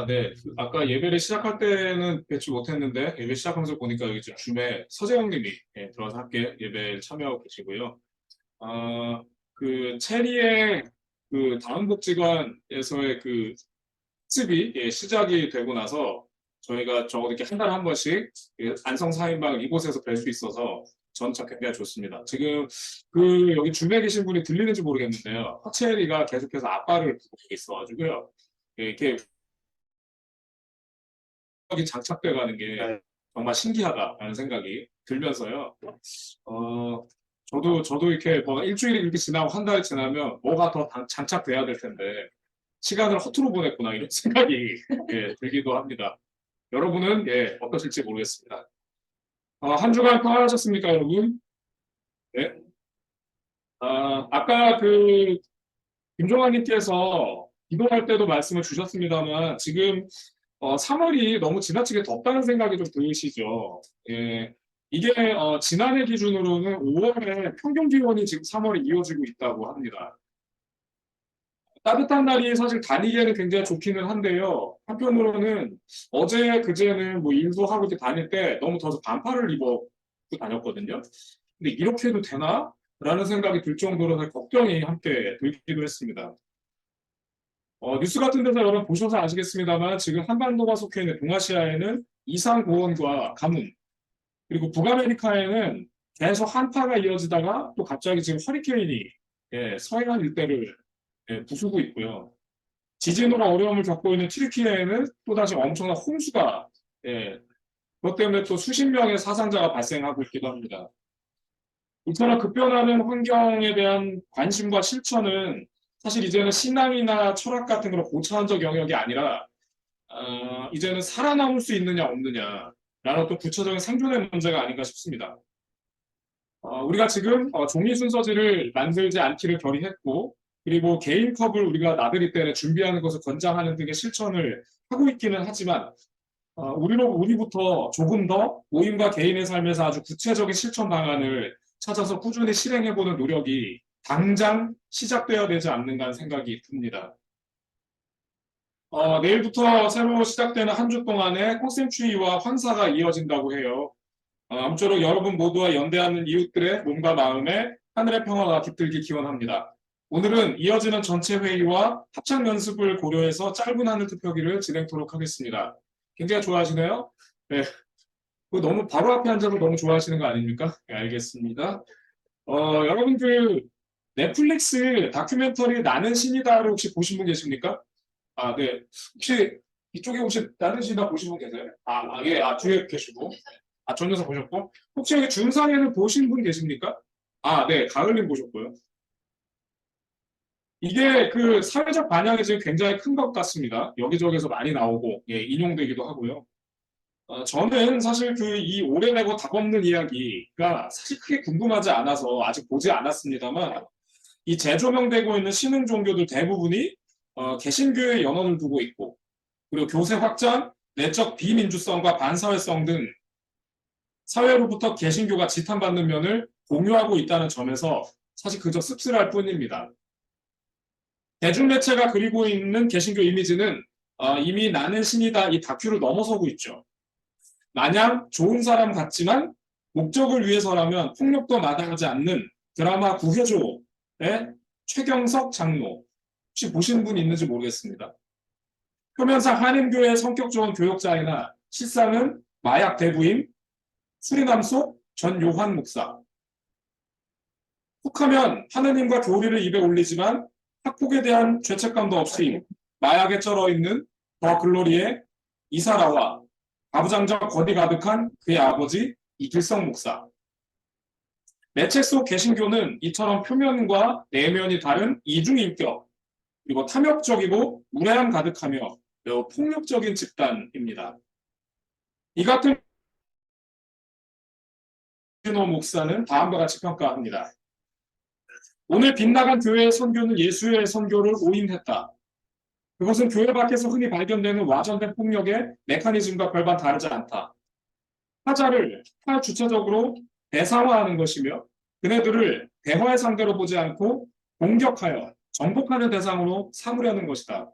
네. 아까 예배를 시작할 때는 뵙지 못했는데, 예배 시작하면서 보니까 여기 지금 줌에 서재영님이 들어와서 함께 예배에 참여하고 계시고요. 체리의 다음 복지관에서의 특집이 시작이 되고 나서 저희가 적어도 이렇게 한 달에 한 번씩 안성 4인방을 이곳에서 뵐 수 있어서 전차 굉장히 좋습니다. 지금 여기 줌에 계신 분이 들리는지 모르겠는데요. 허체리가 계속해서 아빠를 부르고 있어가지고요. 이렇게 장착돼 가는 게 정말 신기하다라는 생각이 들면서요. 어, 저도 이렇게 뭐가 일주일이 이렇게 지나고 한 달이 지나면 뭐가 더 장착돼야 될 텐데 시간을 허투루 보냈구나 이런 생각이 들기도 합니다. 여러분은 어떠실지 모르겠습니다. 한 주간 평안하셨습니까, 여러분? 네. 아까 김종환님께서 기도할 때도 말씀을 주셨습니다만 지금 3월이 너무 지나치게 덥다는 생각이 좀 드시죠. 예. 이게 지난해 기준으로는 5월에 평균 기온이 지금 3월에 이어지고 있다고 합니다. 따뜻한 날이 사실 다니기에는 굉장히 좋기는 한데요. 한편으로는 어제 그제는 뭐 일도 하고 이렇게 다닐 때 너무 더워서 반팔을 입고 다녔거든요. 근데 이렇게 해도 되나? 라는 생각이 들 정도로 걱정이 함께 들기도 했습니다. 뉴스 같은 데서 여러분 보셔서 아시겠습니다만 지금 한반도가 속해 있는 동아시아에는 이상 고온과 가뭄, 그리고 북아메리카에는 계속 한파가 이어지다가 또 갑자기 지금 허리케인이 서해안 일대를 부수고 있고요. 지진으로 어려움을 겪고 있는 튀르키예에는 또다시 엄청난 홍수가 그것 때문에 또 수십 명의 사상자가 발생하고 있기도 합니다. 이처럼 급변하는 환경에 대한 관심과 실천은 사실 이제는 신앙이나 철학 같은 그런 고차원적 영역이 아니라 이제는 살아남을 수 있느냐 없느냐라는 또 구체적인 생존의 문제가 아닌가 싶습니다. 우리가 지금 종이 순서지를 만들지 않기를 결의했고 그리고 개인 컵을 우리가 나들이 때에 준비하는 것을 권장하는 등의 실천을 하고 있기는 하지만 우리부터 조금 더 모임과 개인의 삶에서 아주 구체적인 실천 방안을 찾아서 꾸준히 실행해보는 노력이 당장 시작되어야 되지 않는가 하는 생각이 듭니다. 내일부터 새로 시작되는 한 주 동안에 꽃샘추위와 황사가 이어진다고 해요. 아무쪼록 여러분 모두와 연대하는 이웃들의 몸과 마음에 하늘의 평화가 깃들기 기원합니다. 오늘은 이어지는 전체 회의와 합창 연습을 고려해서 짧은 하늘 투표기를 진행토록 하겠습니다. 굉장히 좋아하시네요. 네. 너무 바로 앞에 앉아서 너무 좋아하시는 거 아닙니까? 네, 알겠습니다. 여러분들 넷플릭스 다큐멘터리 나는 신이다를 혹시 보신 분 계십니까? 네. 혹시 이쪽에 혹시 나는 신이다 보신 분 계세요? 예, 뒤에 계시고. 전여사 보셨고. 혹시 여기 준상에는 보신 분 계십니까? 네. 가을님 보셨고요. 이게 사회적 반향이 지금 굉장히 큰 것 같습니다. 여기저기서 많이 나오고, 인용되기도 하고요. 저는 사실 이 오래되고 답없는 이야기가 사실 크게 궁금하지 않아서 아직 보지 않았습니다만, 이 재조명되고 있는 신흥 종교들 대부분이 개신교의 연원을 두고 있고, 그리고 교세 확장, 내적 비민주성과 반사회성 등 사회로부터 개신교가 지탄받는 면을 공유하고 있다는 점에서 사실 그저 씁쓸할 뿐입니다. 대중매체가 그리고 있는 개신교 이미지는 이미 나는 신이다 이 다큐를 넘어서고 있죠. 마냥 좋은 사람 같지만 목적을 위해서라면 폭력도 마다하지 않는 드라마 구해줘의 최경석 장로. 혹시 보신 분 있는지 모르겠습니다. 표면상 한인교의 성격 좋은 교역자이나 실상은 마약 대부임, 수리남 속 전 요한 목사. 혹하면 하느님과 교리를 입에 올리지만 학폭에 대한 죄책감도 없이 마약에 쩔어 있는 더 글로리의 이사라와 가부장적 권위 가득한 그의 아버지 이길성 목사. 매체 속 개신교는 이처럼 표면과 내면이 다른 이중인격, 그리고 탐욕적이고 우매함 가득하며 매우 폭력적인 집단입니다. 이 같은 노 목사는 다음과 같이 평가합니다. 오늘 빗나간 교회의 선교는 예수의 선교를 오인했다. 그것은 교회 밖에서 흔히 발견되는 와전된 폭력의 메커니즘과 별반 다르지 않다. 타자를 탈주체적으로 대상화하는 것이며 그네들을 대화의 상대로 보지 않고 공격하여 정복하는 대상으로 삼으려는 것이다.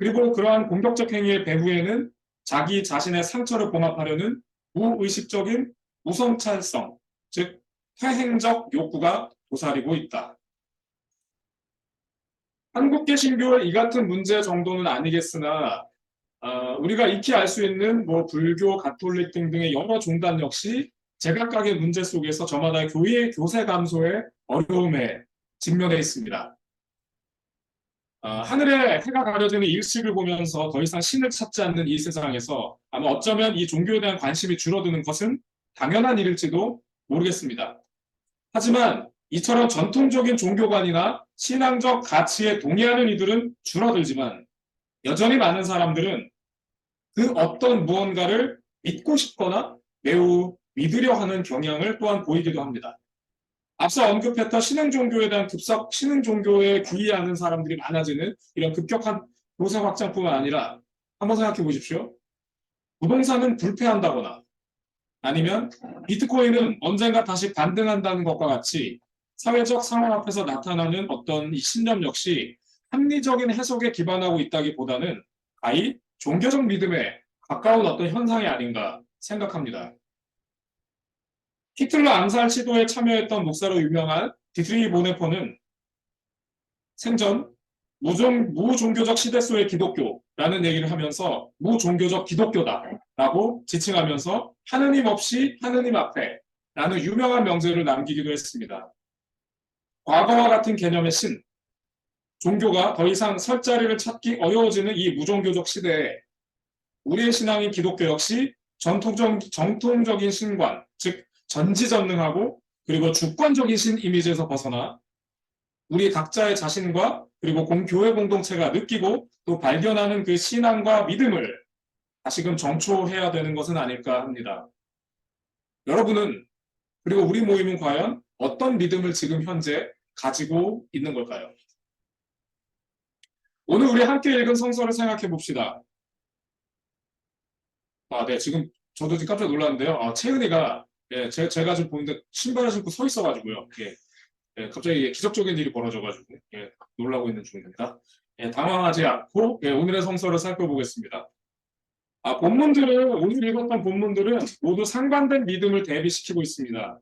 그리고 그러한 공격적 행위의 배후에는 자기 자신의 상처를 봉합하려는 무의식적인 무성찰성, 즉 퇴행적 욕구가 도사리고 있다. 한국 개신교의 이 같은 문제 정도는 아니겠으나 우리가 익히 알 수 있는 뭐 불교, 가톨릭 등등의 여러 종단 역시 제각각의 문제 속에서 저마다 교회의 교세 감소의 어려움에 직면해 있습니다. 하늘에 해가 가려지는 일식을 보면서 더 이상 신을 찾지 않는 이 세상에서 아마 어쩌면 이 종교에 대한 관심이 줄어드는 것은 당연한 일일지도 모르겠습니다. 하지만 이처럼 전통적인 종교관이나 신앙적 가치에 동의하는 이들은 줄어들지만 여전히 많은 사람들은 그 어떤 무언가를 믿고 싶거나 매우 믿으려 하는 경향을 또한 보이기도 합니다. 앞서 언급했던 신흥종교에 대한 신흥종교에 귀의하는 사람들이 많아지는 이런 급격한 도세 확장뿐만 아니라 한번 생각해 보십시오. 부동산은 불패한다거나 아니면 비트코인은 언젠가 다시 반등한다는 것과 같이 사회적 상황 앞에서 나타나는 어떤 이 신념 역시 합리적인 해석에 기반하고 있다기보다는 아예 종교적 믿음에 가까운 어떤 현상이 아닌가 생각합니다. 히틀러 암살 시도에 참여했던 목사로 유명한 디트리히 보네퍼는 생전 무종교적 시대 속의 기독교라는 얘기를 하면서 무종교적 기독교다라고 지칭하면서 하느님 없이 하느님 앞에 라는 유명한 명제를 남기기도 했습니다. 과거와 같은 개념의 신, 종교가 더 이상 설 자리를 찾기 어려워지는 이 무종교적 시대에 우리의 신앙인 기독교 역시 정통적인 신관, 즉 전지전능하고 그리고 주권적인 신 이미지에서 벗어나 우리 각자의 자신과 그리고 교회 공동체가 느끼고 또 발견하는 그 신앙과 믿음을 다시금 정초해야 되는 것은 아닐까 합니다. 여러분은 그리고 우리 모임은 과연 어떤 믿음을 지금 현재 가지고 있는 걸까요? 오늘 우리 함께 읽은 성서를 생각해 봅시다. 네, 지금 저도 지금 깜짝 놀랐는데요. 채은이가 제가 지금 보는데 신발을 신고 서 있어가지고요. 갑자기 기적적인 일이 벌어져가지고 놀라고 있는 중입니다. 당황하지 않고 오늘의 성서를 살펴보겠습니다. 오늘 읽었던 본문들은 모두 상반된 믿음을 대비시키고 있습니다.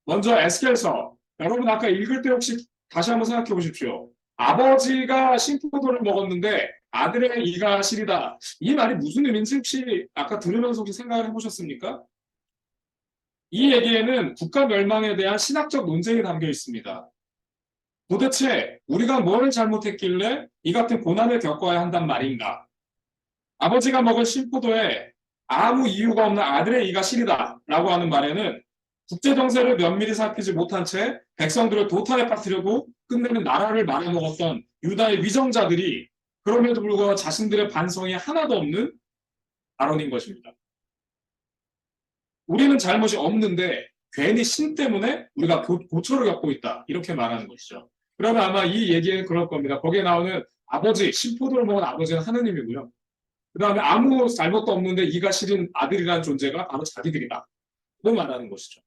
먼저 에스겔서, 여러분 아까 읽을 때 혹시 다시 한번 생각해 보십시오. 아버지가 신포도를 먹었는데 아들의 이가 시리다. 이 말이 무슨 의미인지 혹시 아까 들으면서 혹시 생각을 해보셨습니까? 이 얘기에는 국가 멸망에 대한 신학적 논쟁이 담겨 있습니다. 도대체 우리가 뭘 잘못했길래 이 같은 고난을 겪어야 한단 말인가? 아버지가 먹은 신포도에 아무 이유가 없는 아들의 이가 시리다라고 하는 말에는 국제정세를 면밀히 살피지 못한 채 백성들을 도탄에 빠뜨리고 끝내는 나라를 말아먹었던 유다의 위정자들이 그럼에도 불구하고 자신들의 반성이 하나도 없는 발언인 것입니다. 우리는 잘못이 없는데 괜히 신 때문에 우리가 고초를 겪고 있다. 이렇게 말하는 것이죠. 그러면 아마 이 얘기는 그럴 겁니다. 거기에 나오는 아버지, 신포도를 먹은 아버지는 하느님이고요. 그 다음에 아무 잘못도 없는데 이가 시린 아들이라는 존재가 바로 자기들이다. 고 말하는 것이죠.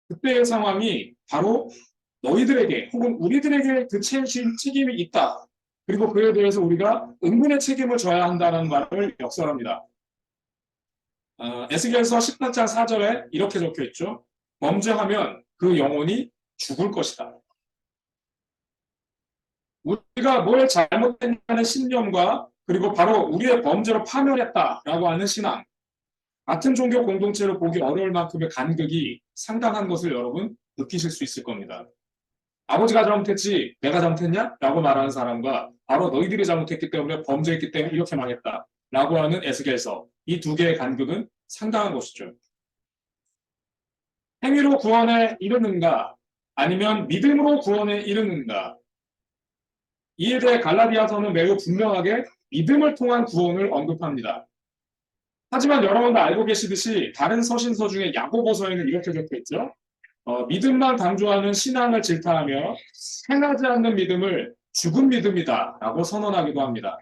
그때의 상황이 바로 너희들에게 혹은 우리들에게 그 책임이 있다. 그리고 그에 대해서 우리가 은근의 책임을 져야 한다는 말을 역설합니다. 에스겔서 18장 4절에 이렇게 적혀 있죠. 범죄하면 그 영혼이 죽을 것이다. 우리가 뭘 잘못했냐는 신념과 그리고 바로 우리의 범죄로 파멸했다라고 하는 신앙, 같은 종교 공동체로 보기 어려울 만큼의 간극이 상당한 것을 여러분 느끼실 수 있을 겁니다. 아버지가 잘못했지 내가 잘못했냐? 라고 말하는 사람과 바로 너희들이 잘못했기 때문에 범죄했기 때문에 이렇게 망했다 라고 하는 에스겔서, 이 두 개의 간극은 상당한 것이죠. 행위로 구원에 이르는가 아니면 믿음으로 구원에 이르는가, 이에 대해 갈라디아서는 매우 분명하게 믿음을 통한 구원을 언급합니다. 하지만 여러분도 알고 계시듯이 다른 서신서 중에 야고보서에는 이렇게 적혀 있죠. 믿음만 강조하는 신앙을 질타하며 행하지 않는 믿음을 죽은 믿음이다 라고 선언하기도 합니다.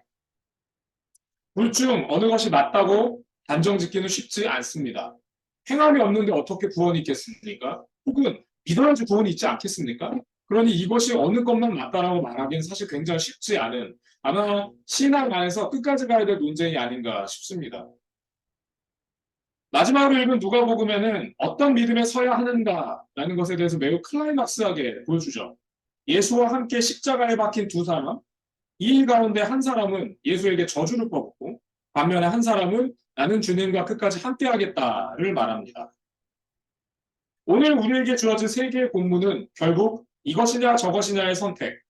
둘 중 어느 것이 맞다고 단정짓기는 쉽지 않습니다. 행함이 없는데 어떻게 구원이 있겠습니까? 혹은 믿어야지 구원이 있지 않겠습니까? 그러니 이것이 어느 것만 맞다라고 말하기는 사실 굉장히 쉽지 않은 아마 신앙 안에서 끝까지 가야 될 논쟁이 아닌가 싶습니다. 마지막으로 읽은 누가복음에는 어떤 믿음에 서야 하는가라는 것에 대해서 매우 클라이막스하게 보여주죠. 예수와 함께 십자가에 박힌 두 사람, 이 일 가운데 한 사람은 예수에게 저주를 퍼붓고 반면에 한 사람은 나는 주님과 끝까지 함께하겠다를 말합니다. 오늘 우리에게 주어진 세 개의 본문은 결국 이것이냐 저것이냐의 선택,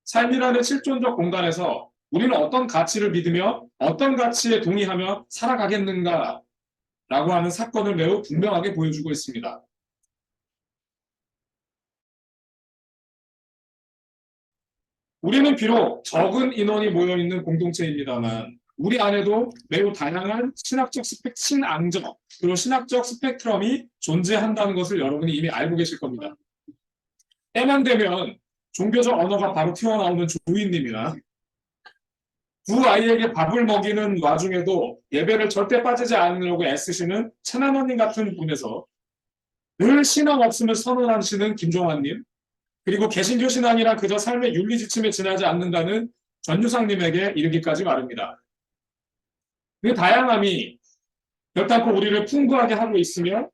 삶이라는 실존적 공간에서 우리는 어떤 가치를 믿으며 어떤 가치에 동의하며 살아가겠는가 라고 하는 사건을 매우 분명하게 보여주고 있습니다. 우리는 비록 적은 인원이 모여있는 공동체입니다만 우리 안에도 매우 다양한 신앙적, 그리고 신학적 스펙트럼이 존재한다는 것을 여러분이 이미 알고 계실 겁니다. 때만 되면 종교적 언어가 바로 튀어나오는 조이님이나 두 아이에게 밥을 먹이는 와중에도 예배를 절대 빠지지 않으려고 애쓰시는 천안원님 같은 분에서 늘 신앙 없음을 선언하시는 김종환님, 그리고 개신교 신앙이란 그저 삶의 윤리 지침에 지나지 않는다는 전유상님에게 이르기까지 말입니다. 그 다양함이 결단코 우리를 풍부하게 하고 있으며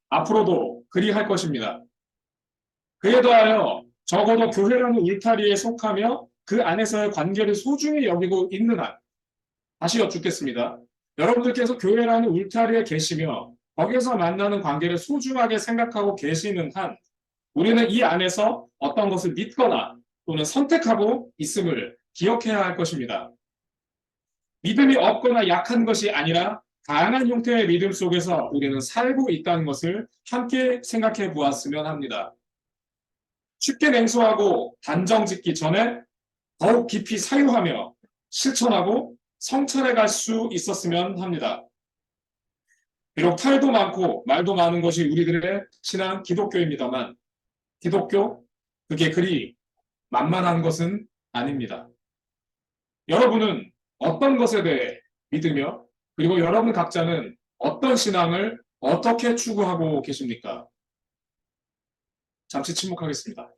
앞으로도 그리할 것입니다. 그에 더하여 적어도 교회라는 울타리에 속하며 그 안에서의 관계를 소중히 여기고 있는 한 다시 여쭙겠습니다. 여러분들께서 교회라는 울타리에 계시며 거기에서 만나는 관계를 소중하게 생각하고 계시는 한 우리는 이 안에서 어떤 것을 믿거나 또는 선택하고 있음을 기억해야 할 것입니다. 믿음이 없거나 약한 것이 아니라 다양한 형태의 믿음 속에서 우리는 살고 있다는 것을 함께 생각해 보았으면 합니다. 쉽게 냉소하고 단정 짓기 전에 더욱 깊이 사유하며 실천하고 성찰해 갈 수 있었으면 합니다. 비록 탈도 많고 말도 많은 것이 우리들의 신앙 기독교입니다만 기독교, 그게 그리 만만한 것은 아닙니다. 여러분은 어떤 것에 대해 믿으며 그리고 여러분 각자는 어떤 신앙을 어떻게 추구하고 계십니까? 잠시 침묵하겠습니다.